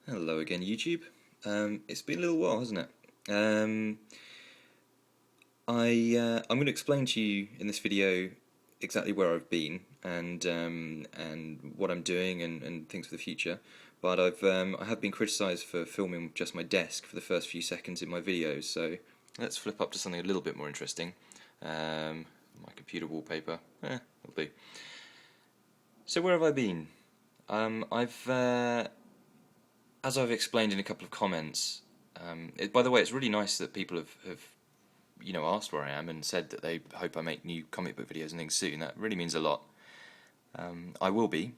Hello again, YouTube. It's been a little while, hasn't it? Um, I'm going to explain to you in this video exactly where I've been and what I'm doing and things for the future. But I have been criticised for filming just my desk for the first few seconds in my videos. So let's flip up to something a little bit more interesting. My computer wallpaper, will do. So where have I been? As I've explained in a couple of comments, by the way, it's really nice that people have asked where I am and said that they hope I make new comic book videos and things soon. That really means a lot. I will be.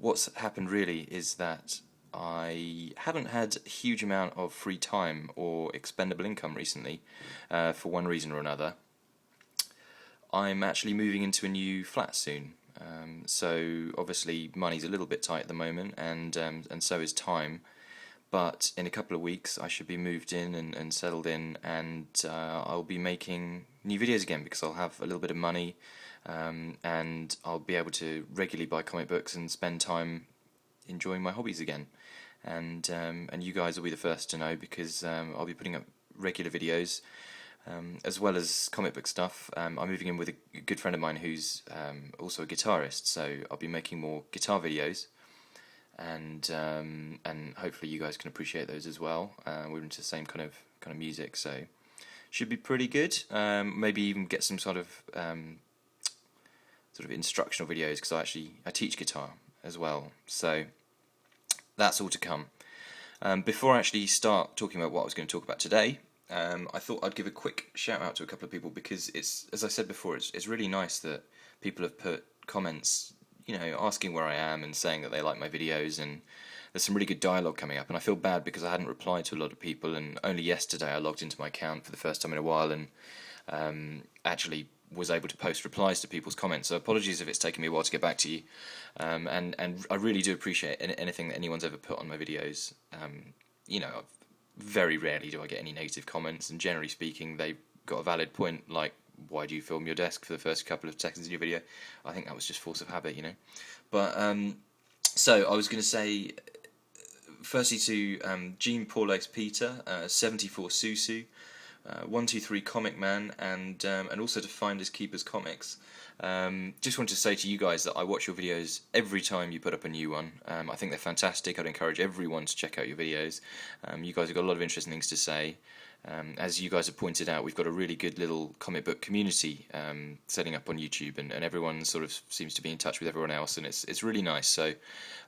What's happened really is that I haven't had a huge amount of free time or expendable income recently, for one reason or another. I'm actually moving into a new flat soon. So obviously money's a little bit tight at the moment, and so is time. But in a couple of weeks, I should be moved in and settled in, and I'll be making new videos again because I'll have a little bit of money, and I'll be able to regularly buy comic books and spend time enjoying my hobbies again. And you guys will be the first to know because I'll be putting up regular videos. As well as comic book stuff. I'm moving in with a good friend of mine who's also a guitarist, so I'll be making more guitar videos, and hopefully you guys can appreciate those as well. We're into the same kind of music, so should be pretty good. Maybe even get some sort of instructional videos because I teach guitar as well, so that's all to come. Before I actually start talking about what I was going to talk about today. I thought I'd give a quick shout out to a couple of people because it's, as I said before, it's really nice that people have put comments, asking where I am and saying that they like my videos, and there's some really good dialogue coming up, and I feel bad because I hadn't replied to a lot of people, and only yesterday I logged into my account for the first time in a while and actually was able to post replies to people's comments, so apologies if it's taken me a while to get back to you, and I really do appreciate anything that anyone's ever put on my videos. Very rarely do I get any negative comments, and generally speaking, they've got a valid point, like, why do you film your desk for the first couple of seconds in your video? I think that was just force of habit, But, so, I was going to say, firstly to Jean Paulex Peter, 74 Susu, 123 Comic Man, and also to Finders Keepers Comics. Just wanted to say to you guys that I watch your videos every time you put up a new one. I think they're fantastic. I'd encourage everyone to check out your videos. You guys have got a lot of interesting things to say. As you guys have pointed out, we've got a really good little comic book community setting up on YouTube, and everyone sort of seems to be in touch with everyone else, and it's really nice. So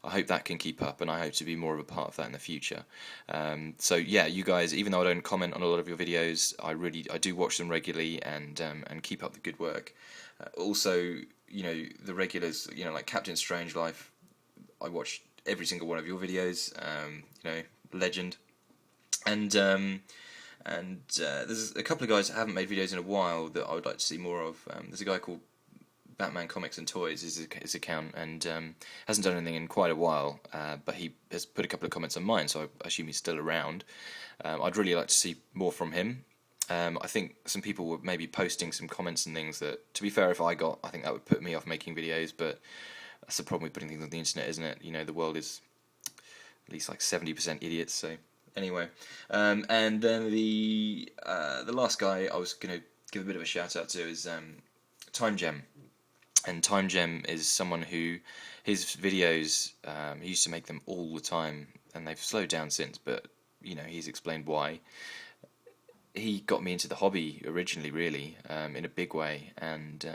I hope that can keep up, and I hope to be more of a part of that in the future. So yeah, you guys, even though I don't comment on a lot of your videos, I do watch them regularly and keep up the good work. Also, the regulars, like Captain Strangelove, I watch every single one of your videos. Legend, and there's a couple of guys that haven't made videos in a while that I would like to see more of. There's a guy called Batman Comics and Toys, his account, and hasn't done anything in quite a while, but he has put a couple of comments on mine, so I assume he's still around. I'd really like to see more from him. I think some people were maybe posting some comments and things that, to be fair, if I think that would put me off making videos, but that's the problem with putting things on the internet, isn't it? The world is at least like 70% idiots, so anyway. And then the last guy I was going to give a bit of a shout out to is Time Gem. And Time Gem is someone who, his videos, he used to make them all the time, and they've slowed down since, but, he's explained why. He got me into the hobby originally, really, in a big way, and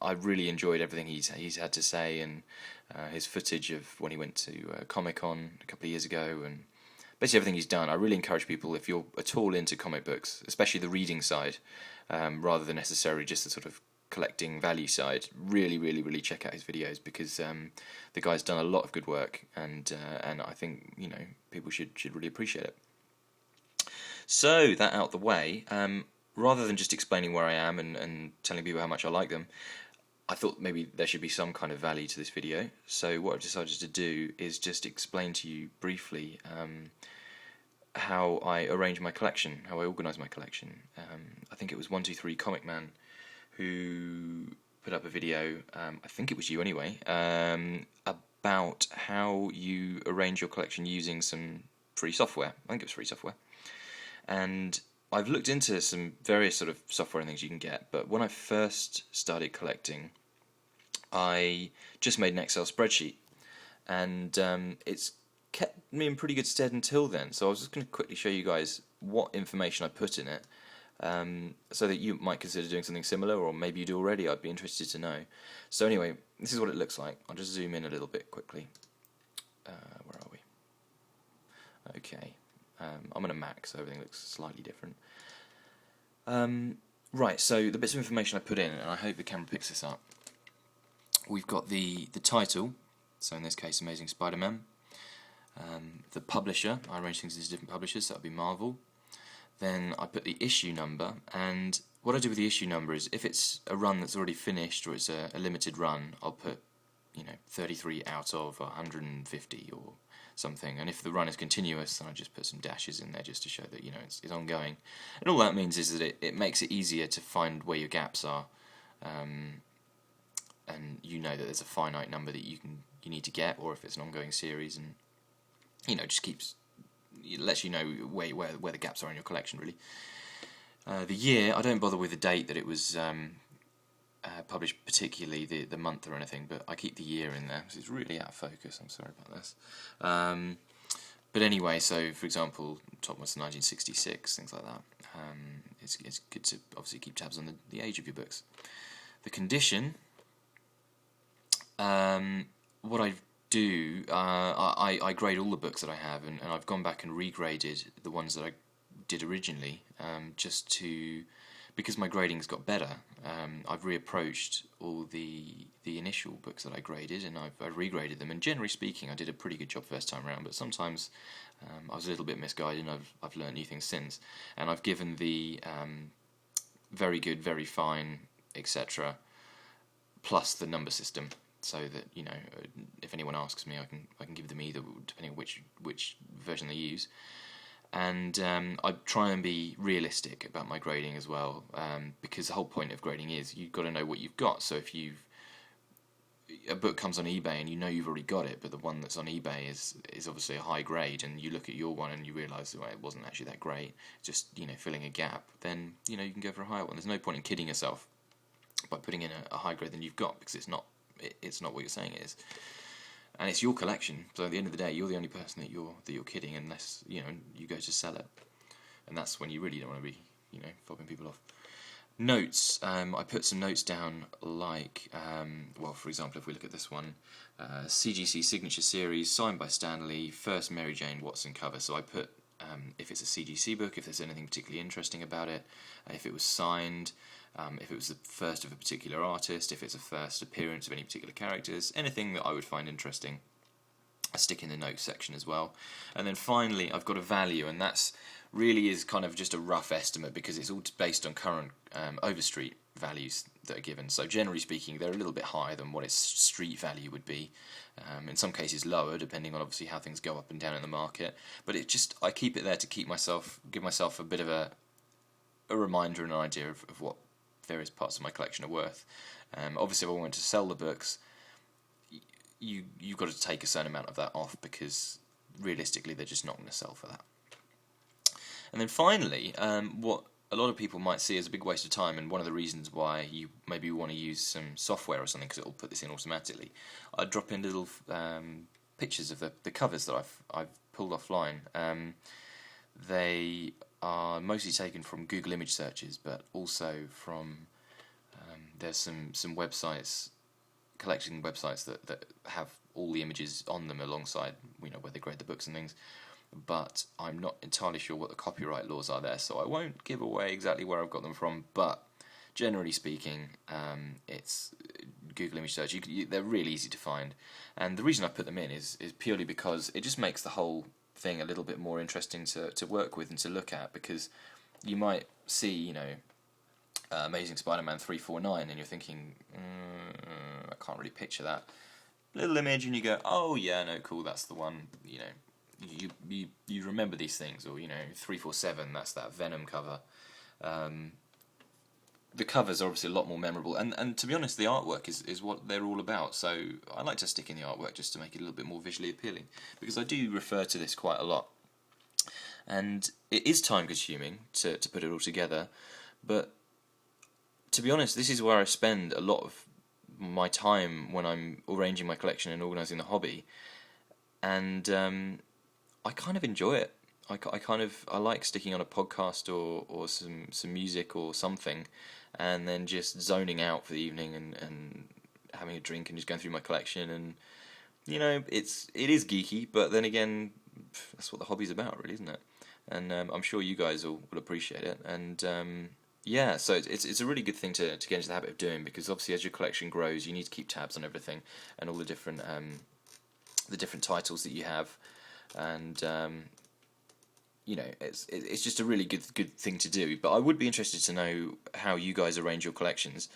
I really enjoyed everything he's had to say, and his footage of when he went to Comic-Con a couple of years ago, and basically everything he's done. I really encourage people, if you're at all into comic books, especially the reading side, rather than necessarily just the sort of collecting value side, really, really, really check out his videos, because the guy's done a lot of good work, and I think people should really appreciate it. So, that out the way, rather than just explaining where I am and telling people how much I like them, I thought maybe there should be some kind of value to this video. So what I've decided to do is just explain to you briefly how I arrange my collection, how I organise my collection. I think it was 123 Comic Man who put up a video, I think it was you anyway, about how you arrange your collection using some free software. I think it was free software. And I've looked into some various sort of software and things you can get, but when I first started collecting, I just made an Excel spreadsheet, and it's kept me in pretty good stead until then. So I was just going to quickly show you guys what information I put in it, so that you might consider doing something similar, or maybe you do already. I'd be interested to know. So anyway, this is what it looks like. I'll just zoom in a little bit quickly. Where are we? Okay. I'm on a Mac, so everything looks slightly different. Right, so the bits of information I put in, and I hope the camera picks this up. We've got the title, so in this case Amazing Spider-Man. The publisher, I arranged things into different publishers, so that would be Marvel. Then I put the issue number, and what I do with the issue number is if it's a run that's already finished or it's a limited run, I'll put 33 out of 150 or something, and if the run is continuous, then I just put some dashes in there just to show that it's ongoing. And all that means is that it makes it easier to find where your gaps are, and that there's a finite number that you need to get, or if it's an ongoing series, and it lets you know where the gaps are in your collection, really. The year, I don't bother with the date that it was published, particularly the month or anything, but I keep the year in there because it's really out of focus. I'm sorry about this. But anyway, so for example, top was 1966, things like that. It's good to obviously keep tabs on the age of your books. The condition, what I do, I grade all the books that I have, and I've gone back and regraded the ones that I did originally, because my grading's got better. I've reapproached all the initial books that I graded, and I've regraded them, and generally speaking I did a pretty good job first time around, but sometimes I was a little bit misguided, and I've learned new things since, and I've given the very good, very fine, etc. plus the number system, so that if anyone asks me, I can give them either, depending on which version they use. And I try and be realistic about my grading as well, because the whole point of grading is you've got to know what you've got. So if a book comes on eBay and you've already got it, but the one that's on eBay is obviously a high grade, and you look at your one and you realise it wasn't actually that great, just filling a gap, then you can go for a higher one. There's no point in kidding yourself by putting in a higher grade than you've got, because it's not what you're saying it is. And it's your collection, so at the end of the day, you're the only person that you're kidding, unless you go to sell it, and that's when you really don't want to be fobbing people off. Notes, I put some notes down, like for example, if we look at this one, CGC Signature Series, signed by Stan Lee, first Mary Jane Watson cover. So I put if it's a CGC book, if there's anything particularly interesting about it, if it was signed. If it was the first of a particular artist, if it's a first appearance of any particular characters, anything that I would find interesting, I stick in the notes section as well. And then finally, I've got a value, and that's really is kind of just a rough estimate, because it's all based on current overstreet values that are given. So generally speaking, they're a little bit higher than what its street value would be. In some cases lower, depending on obviously how things go up and down in the market. But I keep it there to give myself a bit of a reminder and an idea of what various parts of my collection are worth. Obviously, if I want to sell the books, you've got to take a certain amount of that off, because realistically they're just not going to sell for that. And then finally, what a lot of people might see as a big waste of time, and one of the reasons why you maybe want to use some software or something, because it'll put this in automatically, I drop in little pictures of the covers that I've pulled offline. They are mostly taken from Google image searches, but also from there's some websites, collecting websites that have all the images on them alongside where they grade the books and things. But I'm not entirely sure what the copyright laws are there, so I won't give away exactly where I've got them from. But generally speaking, it's Google image search. They're really easy to find, and the reason I put them in is purely because it just makes the whole thing a little bit more interesting to work with and to look at, because you might see Amazing Spider-Man 349 and you're thinking I can't really picture that little image, and you go, oh yeah, no, cool, that's the one. You remember these things, or 347, that's that Venom cover. the covers are obviously a lot more memorable, and to be honest, the artwork is what they're all about. So I like to stick in the artwork just to make it a little bit more visually appealing, because I do refer to this quite a lot, and it is time consuming to put it all together. But to be honest, this is where I spend a lot of my time when I'm arranging my collection and organising the hobby, and I kind of enjoy it. I like sticking on a podcast or some music or something, and then just zoning out for the evening and having a drink and just going through my collection. And it is geeky, but then again, that's what the hobby's about, really, isn't it? And I'm sure you guys will appreciate it. And yeah, so it's a really good thing to get into the habit of doing, because obviously as your collection grows, you need to keep tabs on everything and all the different titles that you have, and it's just a really good thing to do. But I would be interested to know how you guys arrange your collections.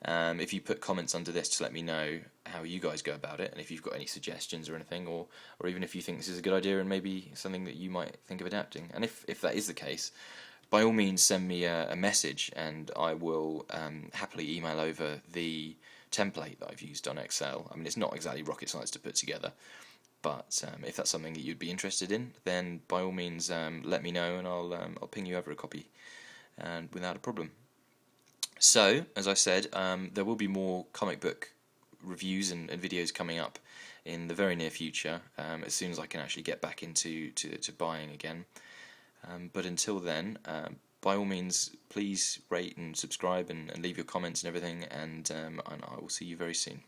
If you put comments under this to let me know how you guys go about it, and if you've got any suggestions or anything, or even if you think this is a good idea and maybe something that you might think of adapting. And if that is the case, by all means send me a message, and I will happily email over the template that I've used on Excel. I mean, it's not exactly rocket science to put together, but if that's something that you'd be interested in, then by all means let me know, and I'll ping you over a copy, and without a problem. So, as I said, there will be more comic book reviews and videos coming up in the very near future, as soon as I can actually get back into to buying again. But until then, by all means, please rate and subscribe and leave your comments and everything, and I will see you very soon.